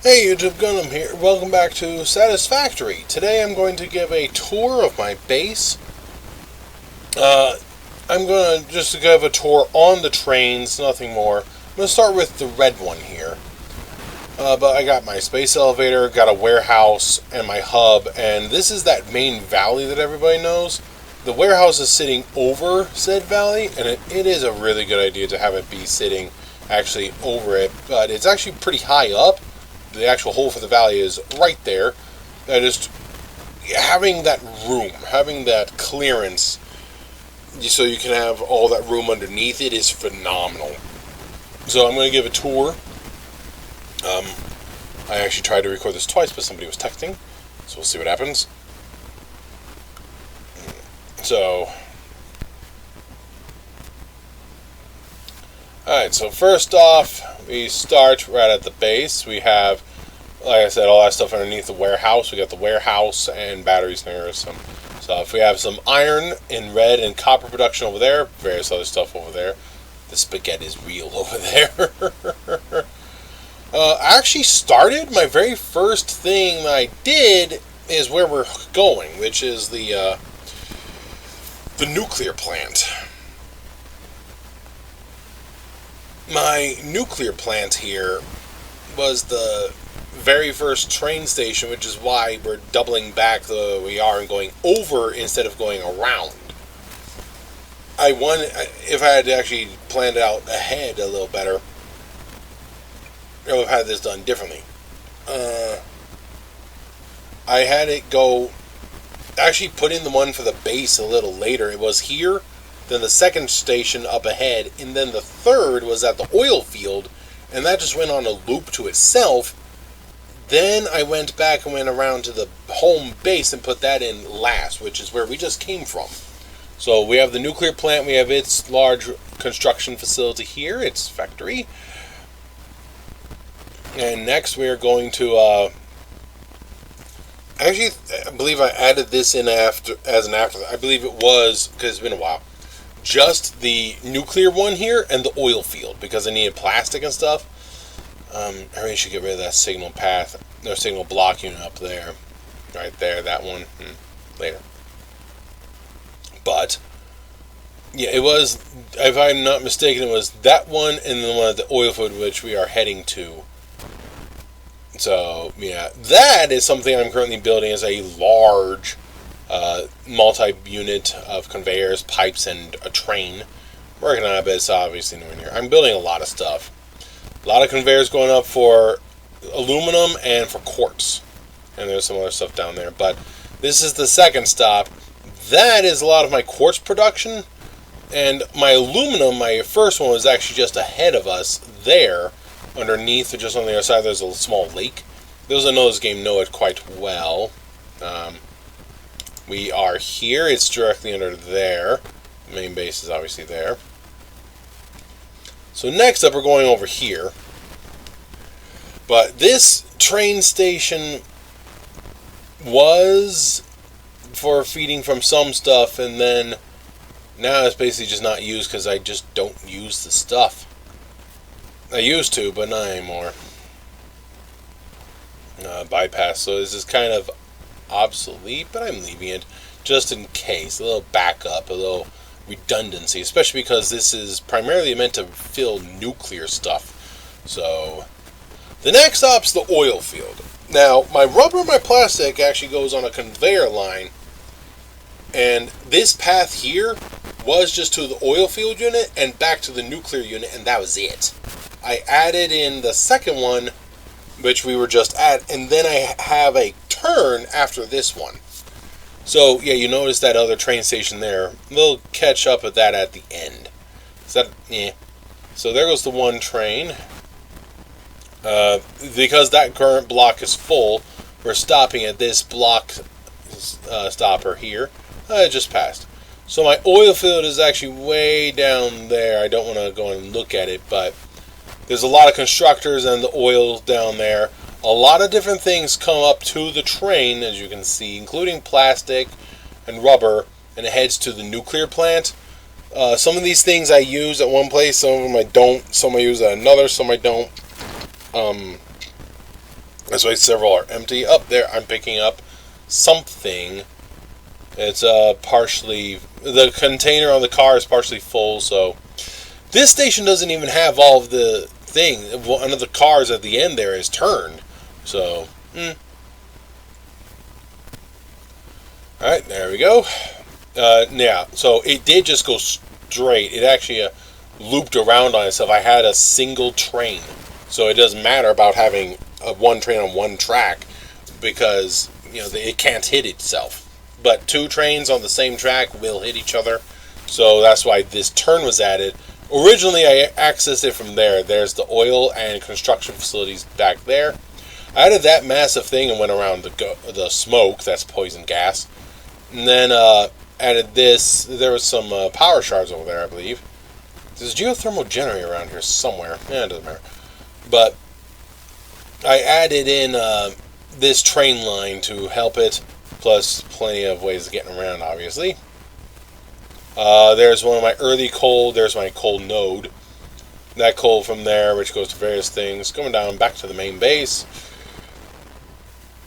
Hey YouTube, Gunham here. Welcome back to Satisfactory. Today I'm going to give a tour of my base. Uh, I'm going to just give a tour on the trains, nothing more. I'm going to start with the red one here. But I got my space elevator, got a warehouse, and my hub, and this is that main valley that everybody knows. The warehouse is sitting over said valley, and it is a really good idea to have it be sitting actually over it, but it's actually pretty high up. The actual hole for the valley is right there. And just having that room, having that clearance, so you can have all that room underneath it is phenomenal. So I'm going to give a tour. I actually tried to record this twice, but somebody was texting, so we'll see what happens. So, alright, so first off, we start right at the base. We have, like I said, all that stuff underneath the warehouse. We got the warehouse and batteries there, some stuff. We have some iron in red and copper production over there, various other stuff over there. The spaghetti is real over there. I actually started, my very first thing that I did is where we're going, which is the nuclear plant. My nuclear plant here was the very first train station, which is why we're doubling back the way we are and going over instead of going around. If I had actually planned it out ahead a little better, I would have had this done differently. I had it go, actually put in the one for the base a little later. It was here, then the second station up ahead, and then the third was at the oil field, and that just went on a loop to itself. Then I went back and went around to the home base and put that in last, which is where we just came from. So we have the nuclear plant, we have its large construction facility here, its factory. And next we are going to, actually, I believe I added this in as an after. I believe it was, because it's been a while, just the nuclear one here and the oil field, because I needed plastic and stuff. I really should get rid of that signal path, or signal block unit up there. Right there, that one. Later. But, yeah, it was, if I'm not mistaken, it was that one and the one at the oil field, which we are heading to. So, yeah, that is something I'm currently building as a large multi-unit of conveyors, pipes, and a train. Working on it, but it's obviously nowhere near. I'm building a lot of stuff. A lot of conveyors going up for aluminum and for quartz. And there's some other stuff down there. But this is the second stop. That is a lot of my quartz production. And my aluminum, my first one, was actually just ahead of us there. Underneath, or just on the other side, there's a small lake. Those that know this game know it quite well. We are here. It's directly under there. The main base is obviously there. So next up, we're going over here. But this train station was for feeding from some stuff, and then now it's basically just not used because I just don't use the stuff. I used to, but not anymore. Bypass. So this is kind of obsolete, but I'm leaving it just in case. A little backup, a little redundancy, especially because this is primarily meant to fill nuclear stuff. So the next stop's the oil field. Now, my rubber and my plastic actually goes on a conveyor line, and this path here was just to the oil field unit and back to the nuclear unit, and that was it. I added in the second one, which we were just at, and then I have a turn after this one. So, yeah, you notice that other train station there. We'll catch up with that at the end. So there goes the one train. Because that current block is full, we're stopping at this block stopper here. It just passed. So my oil field is actually way down there. I don't want to go and look at it, but there's a lot of constructors and the oil down there. A lot of different things come up to the train, as you can see, including plastic and rubber, and it heads to the nuclear plant. Some of these things I use at one place, some of them I don't. Some I use at another, some I don't. That's why several are empty. Up there, I'm picking up something. It's partially, the container on the car is partially full, so this station doesn't even have all of the thing. One of the cars at the end there is turned. So, alright, there we go. Yeah, so it did just go straight. It actually looped around on itself. I had a single train, so it doesn't matter about having one train on one track because it can't hit itself. But two trains on the same track will hit each other, so that's why this turn was added. Originally, I accessed it from there. There's the oil and construction facilities back there. I added that massive thing and went around the smoke. That's poison gas. And then added this. There was some power shards over there, I believe. There's a geothermal generator around here somewhere. Yeah, it doesn't matter. But I added in this train line to help it, plus plenty of ways of getting around, obviously. There's one of my early coal. There's my coal node. That coal from there, which goes to various things. Going down back to the main base.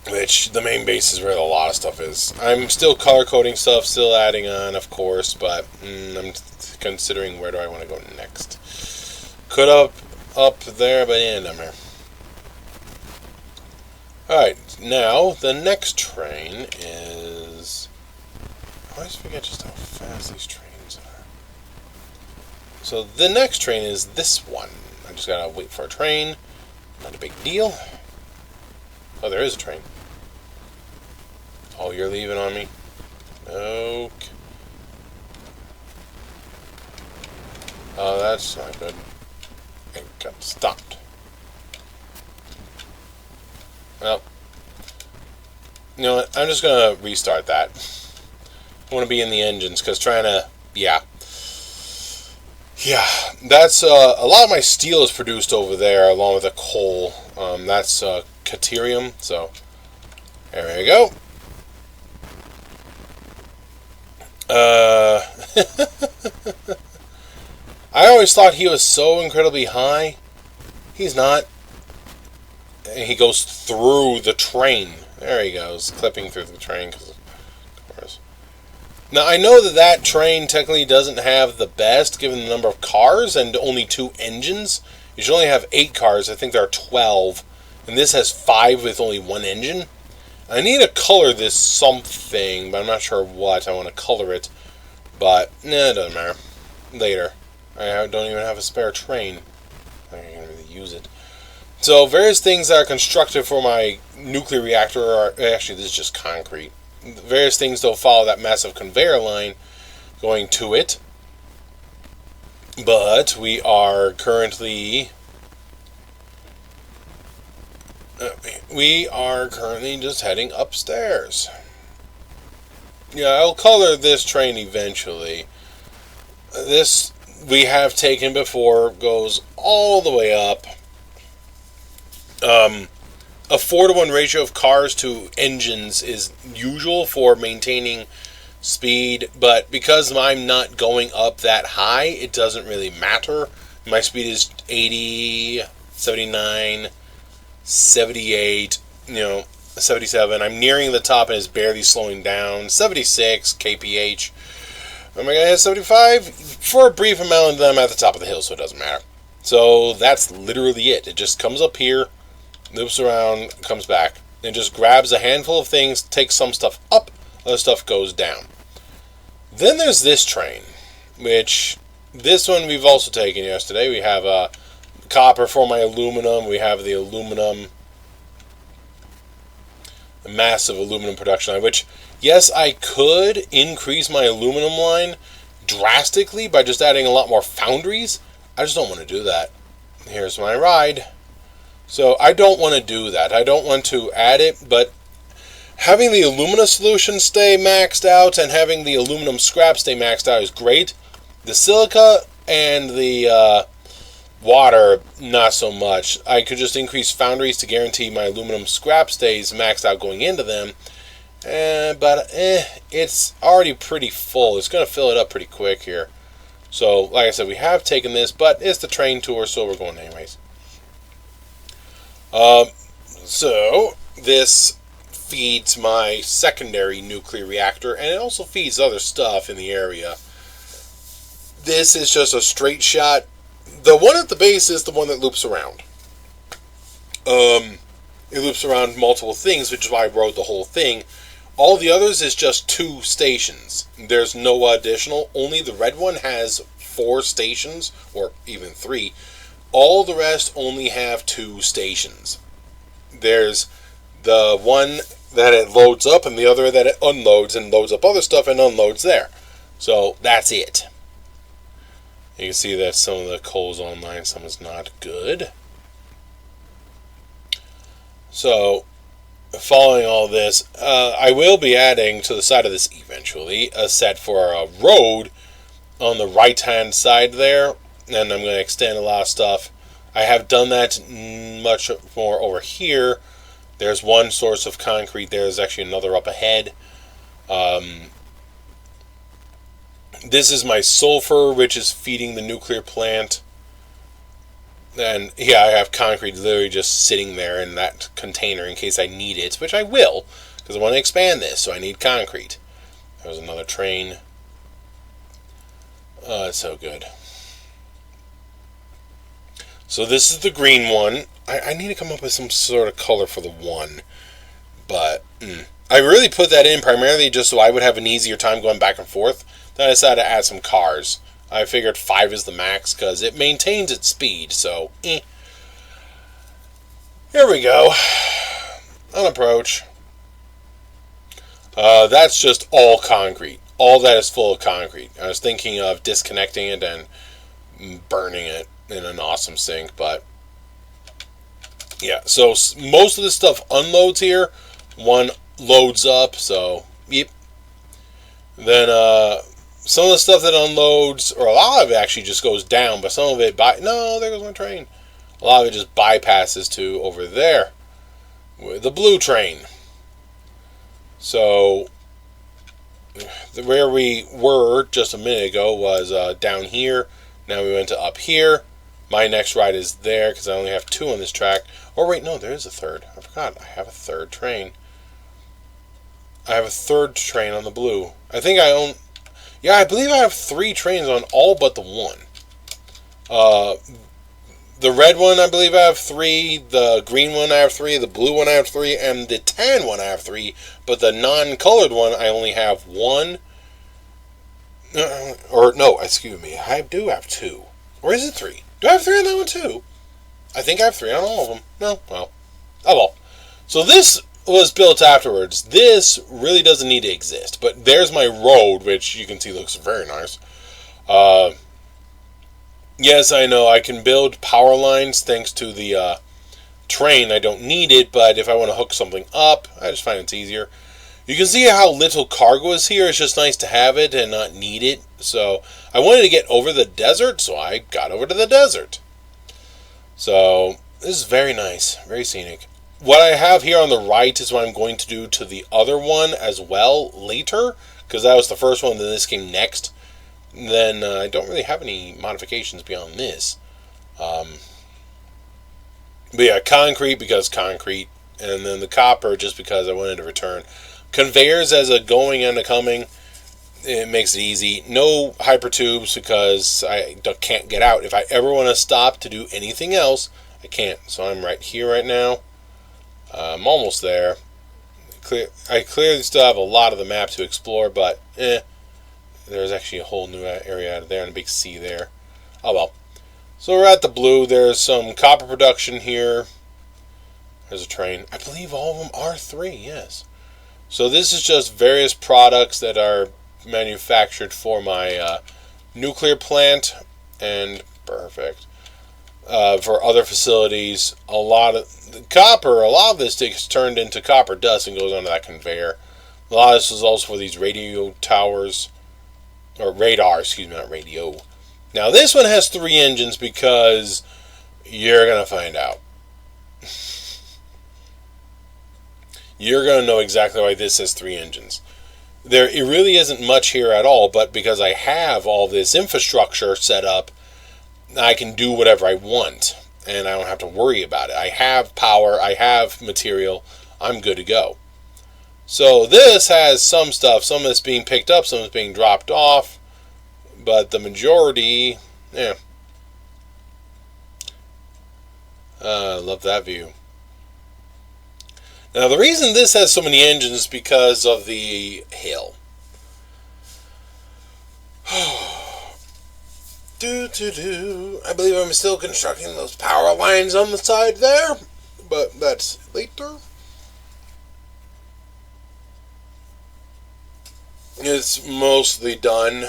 Which, the main base is where a lot of stuff is. I'm still color coding stuff, still adding on, of course, but I'm considering where do I want to go next. Could up there, but yeah, down there. Alright, now, the next train is... I always forget just how fast these trains are. So, the next train is this one. I just gotta wait for a train. Not a big deal. Oh, there is a train. Oh, you're leaving on me? Okay. Oh, that's not good. It got stopped. Well, you know what? I'm just going to restart that. I want to be in the engines, because trying to... Yeah, that's... a lot of my steel is produced over there, along with the coal. That's Caterium, so... There we go. I always thought he was so incredibly high. He's not. He goes through the train. There he goes, clipping through the train. Of course. Now, I know that train technically doesn't have the best, given the number of cars and only 2 engines. You should only have 8 cars. I think there are 12. And this has 5 with only 1 engine. I need to color this something, but I'm not sure what. I want to color it. But, it doesn't matter. Later. I don't even have a spare train. I can't really use it. So, various things that are constructed for my nuclear reactor are... Actually, this is just concrete. Various things don't follow that massive conveyor line going to it. But, we are currently... just heading upstairs. Yeah, I'll color this train eventually. This we have taken before, goes all the way up. A 4-to-1 ratio of cars to engines is usual for maintaining speed, but because I'm not going up that high, it doesn't really matter. My speed is 80, 79, 78, 77. I'm nearing the top and it's barely slowing down. 76 kph. Am I going to hit 75? For a brief amount of them at the top of the hill, so it doesn't matter. So that's literally it. It just comes up here, loops around, comes back, and just grabs a handful of things, takes some stuff up, other stuff goes down. Then there's this train, which this one we've also taken yesterday. We have copper for my aluminum. We have the aluminum, a massive aluminum production line, which, yes, I could increase my aluminum line drastically by just adding a lot more foundries. I just don't want to do that. Here's my ride. So I don't want to do that. I don't want to add it, but having the alumina solution stay maxed out and having the aluminum scrap stay maxed out is great. The silica and the water, not so much. I could just increase foundries to guarantee my aluminum scrap stays maxed out going into them. But it's already pretty full. It's going to fill it up pretty quick here. So, like I said, we have taken this, but it's the train tour, so we're going anyways. So, this feeds my secondary nuclear reactor, and it also feeds other stuff in the area. This is just a straight shot. The one at the base is the one that loops around. It loops around multiple things, which is why I wrote the whole thing. All the others is just 2 stations. There's no additional. Only the red one has 4 stations, or even 3. All the rest only have 2 stations. There's the one that it loads up and the other that it unloads and loads up other stuff and unloads there. So that's it. You can see that some of the coal's online, some is not good. So, following all this, I will be adding to the side of this eventually a set for a road on the right hand side there, and I'm going to extend a lot of stuff. I have done that much more over here. There's one source of concrete. There's actually another up ahead. This is my sulfur, which is feeding the nuclear plant. And yeah, I have concrete literally just sitting there in that container in case I need it, which I will, because I want to expand this, so I need concrete. There's another train. Oh, it's so good. So this is the green one. I need to come up with some sort of color for the one. But I really put that in primarily just so I would have an easier time going back and forth. Then I decided to add some cars. I figured 5 is the max because it maintains its speed. So, Here we go. On approach. That's just all concrete. All that is full of concrete. I was thinking of disconnecting it and burning it in an awesome sink, but yeah, so most of the stuff unloads here. One loads up, so yep. Then some of the stuff that unloads, or a lot of it actually just goes down, but some of it no, there goes my train. A lot of it just bypasses to over there with the blue train. So where we were just a minute ago was down here. Now we went to up here. My next ride is there because I only have 2 on this track. Or wait, no, there is a third. I forgot. I have a third train. I have a third train on the blue. I think I own... Yeah, I believe I have 3 trains on all but the one. The red one, I believe I have 3. The green one, I have 3. The blue one, I have 3. And the tan one, I have 3. But the non-colored one, I only have 1. Or, no, excuse me. I do have 2. Or is it 3? Do I have 3 on that one too? I think I have 3 on all of them. No, well. Oh well. So this was built afterwards. This really doesn't need to exist. But there's my road, which you can see looks very nice. Yes, I know. I can build power lines thanks to the train. I don't need it, but if I want to hook something up, I just find it's easier. You can see how little cargo is here. It's just nice to have it and not need it. So I wanted to get over the desert, so I got over to the desert. So this is very nice, very scenic. What I have here on the right is what I'm going to do to the other one as well later, because that was the first one, then this came next. Then I don't really have any modifications beyond this. But yeah, concrete because concrete, and then the copper just because I wanted to return. Conveyors as a going and a coming, it makes it easy. No hyper tubes because I can't get out. If I ever want to stop to do anything else, I can't. So I'm right here right now. I'm almost there. I clearly still have a lot of the map to explore, but there's actually a whole new area out of there and a big sea there. Oh well. So we're at the blue. There's some copper production here. There's a train. I believe all of them are 3, yes. So this is just various products that are manufactured for my nuclear plant, and perfect. For other facilities, a lot of this gets turned into copper dust and goes onto that conveyor. A lot of this is also for these radio towers, or radar, excuse me, not radio. Now this one has 3 engines because you're going to find out. You're going to know exactly why this has 3 engines. It really isn't much here at all, but because I have all this infrastructure set up, I can do whatever I want. and I don't have to worry about it. I have power, I have material, I'm good to go. So this has some stuff, some that's being picked up, some that's being dropped off, but the majority, yeah. Love that view. Now the reason this has so many engines is because of the hill. I believe I'm still constructing those power lines on the side there, but that's later. It's mostly done.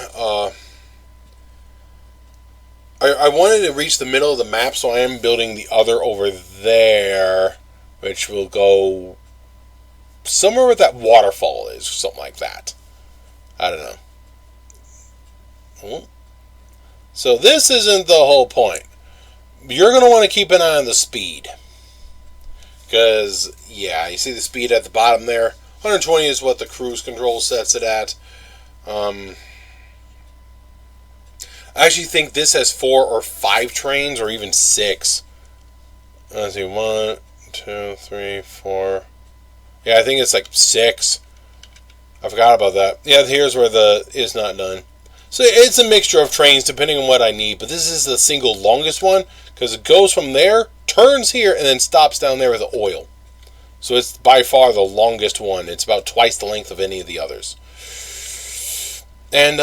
I wanted to reach the middle of the map, so I am building the other over there, which will go somewhere where that waterfall is, or something like that. I don't know. So this isn't the whole point. You're going to want to keep an eye on the speed. Because, yeah, you see the speed at the bottom there? 120 is what the cruise control sets it at. I actually think this has 4 or 5 trains, or even 6. Let's see, 1, 2, 3, 4. Yeah, I think it's like 6. I forgot about that. Yeah, here's where the is not done. So it's a mixture of trains depending on what I need, but this is the single longest one because it goes from there, turns here, and then stops down there with the oil. So it's by far the longest one. It's about twice the length of any of the others. And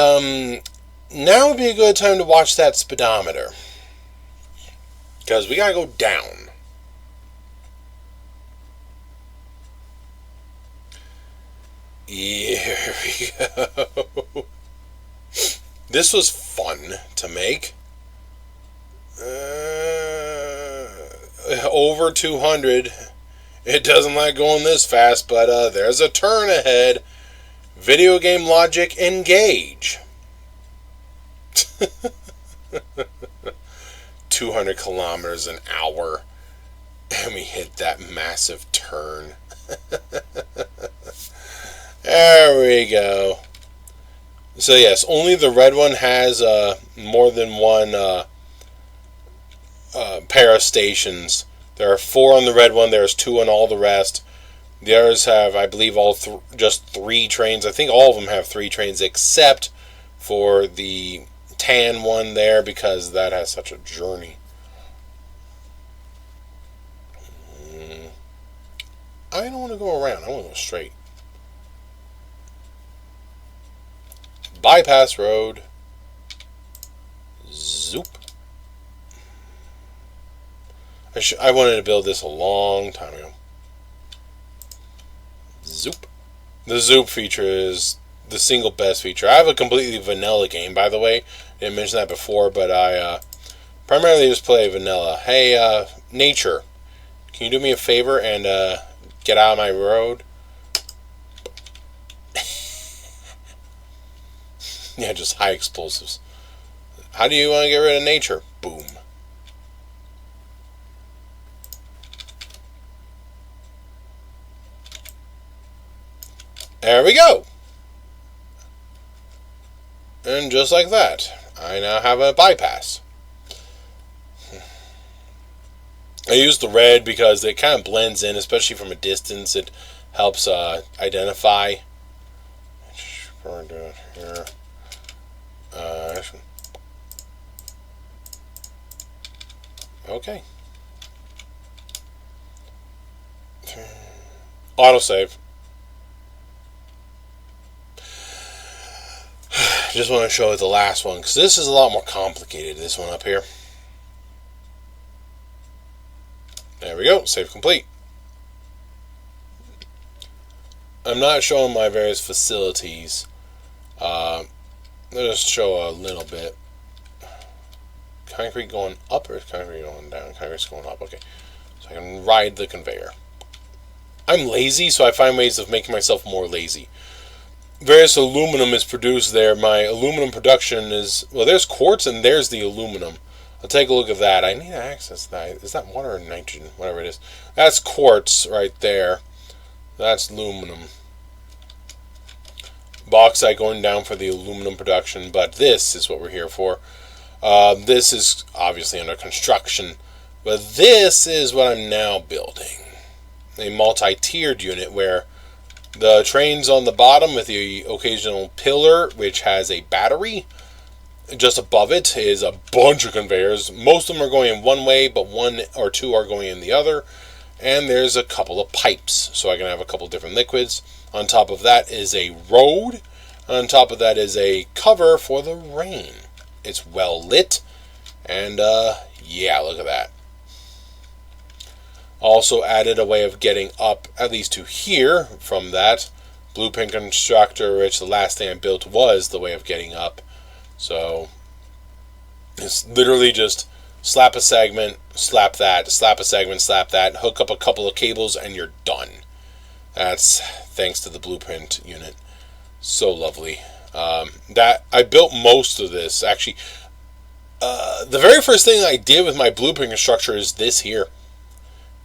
now would be a good time to watch that speedometer because we gotta go down. Here we go. This was fun to make. Over 200. It doesn't like going this fast, but there's a turn ahead. Video game logic, engage. 200 kilometers an hour. And we hit that massive turn. There we go. So yes, only the red one has more than one pair of stations. There are 4 on the red one. There's 2 on all the rest. The others have, I believe, just 3 trains. I think all of them have 3 trains except for the tan one there because that has such a journey. I don't want to go around. I want to go straight. Bypass road. Zoop. I wanted to build this a long time ago. Zoop. The zoop feature is the single best feature. I have a completely vanilla game, by the way. I didn't mention that before, but I primarily just play vanilla. Hey, nature, can you do me a favor and get out of my road? Yeah, just high explosives. How do you want to get rid of nature? Boom. There we go. And just like that, I now have a bypass. I use the red because it kind of blends in, especially from a distance. It helps identify. Here. Okay. Autosave. Just want to show you the last one because this is a lot more complicated. This one up here. There we go. Save complete. I'm not showing my various facilities. Let's just show a little bit. Concrete going up or is concrete going down? Concrete's going up. Okay. So I can ride the conveyor. I'm lazy, so I find ways of making myself more lazy. Various aluminum is produced there. My aluminum production is... Well, there's quartz and there's the aluminum. I'll take a look at that. I need to access that. Is that water or nitrogen? Whatever it is. That's quartz right there. That's aluminum. Bauxite going down for the aluminum production, but this is what we're here for. This is obviously under construction. But this is what I'm now building. A multi-tiered unit where the train's on the bottom with the occasional pillar, which has a battery. Just above it is a bunch of conveyors. Most of them are going in one way, but one or two are going in the other. And there's a couple of pipes, so I can have a couple different liquids. On top of that is a road. On top of that is a cover for the rain. It's well lit. And, yeah, look at that. Also added a way of getting up at least to here from that. Blueprint constructor, which the last thing I built was the way of getting up. So it's literally just slap a segment, slap that, slap a segment, slap that, hook up a couple of cables, and you're done. That's thanks to the blueprint unit. So lovely. That I built most of this. Actually, the very first thing I did with my blueprint constructor is this here.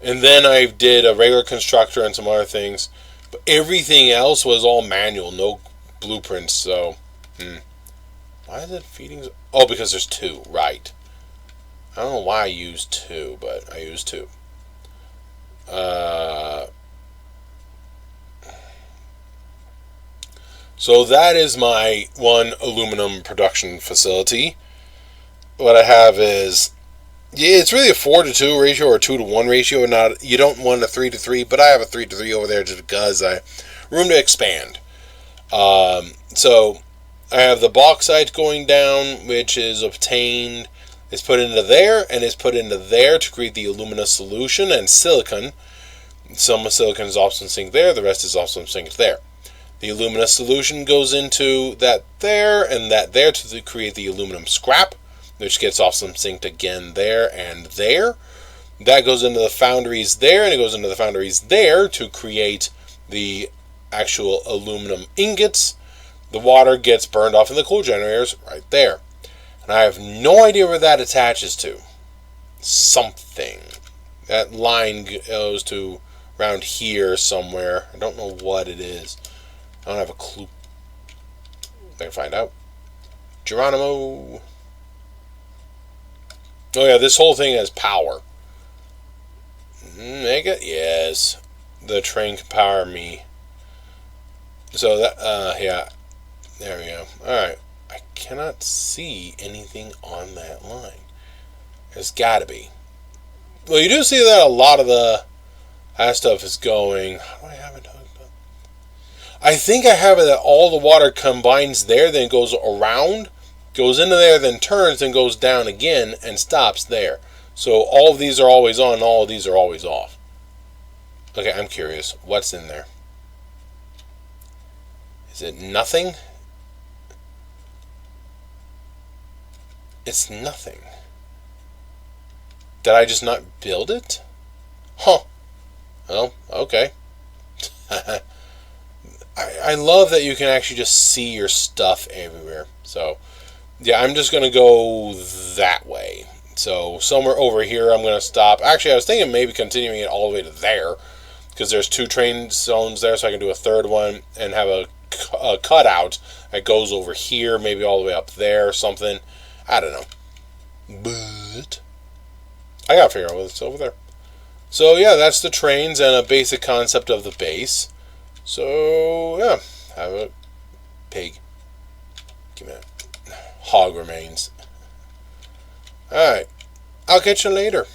And then I did a regular constructor and some other things. But everything else was all manual, no blueprints. So, why is it feeding? Oh, because there's two, right. I don't know why I used two, but I used two. So that is my one aluminum production facility. What I have is, yeah, it's really a 4-to-2 ratio or a 2-to-1 ratio. Not, you don't want a 3-to-3, but I have a 3-to-3 over there just because I room to expand. So I have the bauxite going down, which is obtained, is put into there, and is put into there to create the alumina solution, and silicon. Some silicon is also synced there, the rest is also synced there. The alumina solution goes into that there, and that there to create the aluminum scrap, which gets also synced again there and there. That goes into the foundries there, and it goes into the foundries there to create the actual aluminum ingots. The water gets burned off in the coal generators right there. And I have no idea where that attaches to. Something. That line goes to around here somewhere. I don't know what it is. I don't have a clue. I can find out. Geronimo. Oh yeah, this whole thing has power. Mega? Yes. The train can power me. So that, yeah. There we go. Alright. I cannot see anything on that line. There's gotta be. Well, you do see that a lot of that stuff is going. How do I have it hooked up? I think I have it that all the water combines there, then goes around, goes into there, then turns, then goes down again, and stops there. So all of these are always on, and all of these are always off. Okay, I'm curious. What's in there? Is it nothing? It's nothing. Did I just not build it? Huh. Well, okay. I love that you can actually just see your stuff everywhere. So, yeah, I'm just going to go that way. So, somewhere over here I'm going to stop. Actually, I was thinking maybe continuing it all the way to there, because there's 2 train zones there, so I can do a third one and have a cutout that goes over here, maybe all the way up there or something. I don't know. But I gotta figure out what's over there. So yeah, that's the trains and a basic concept of the base. So yeah, have a pig. Give me that. Hog remains. Alright. I'll catch you later.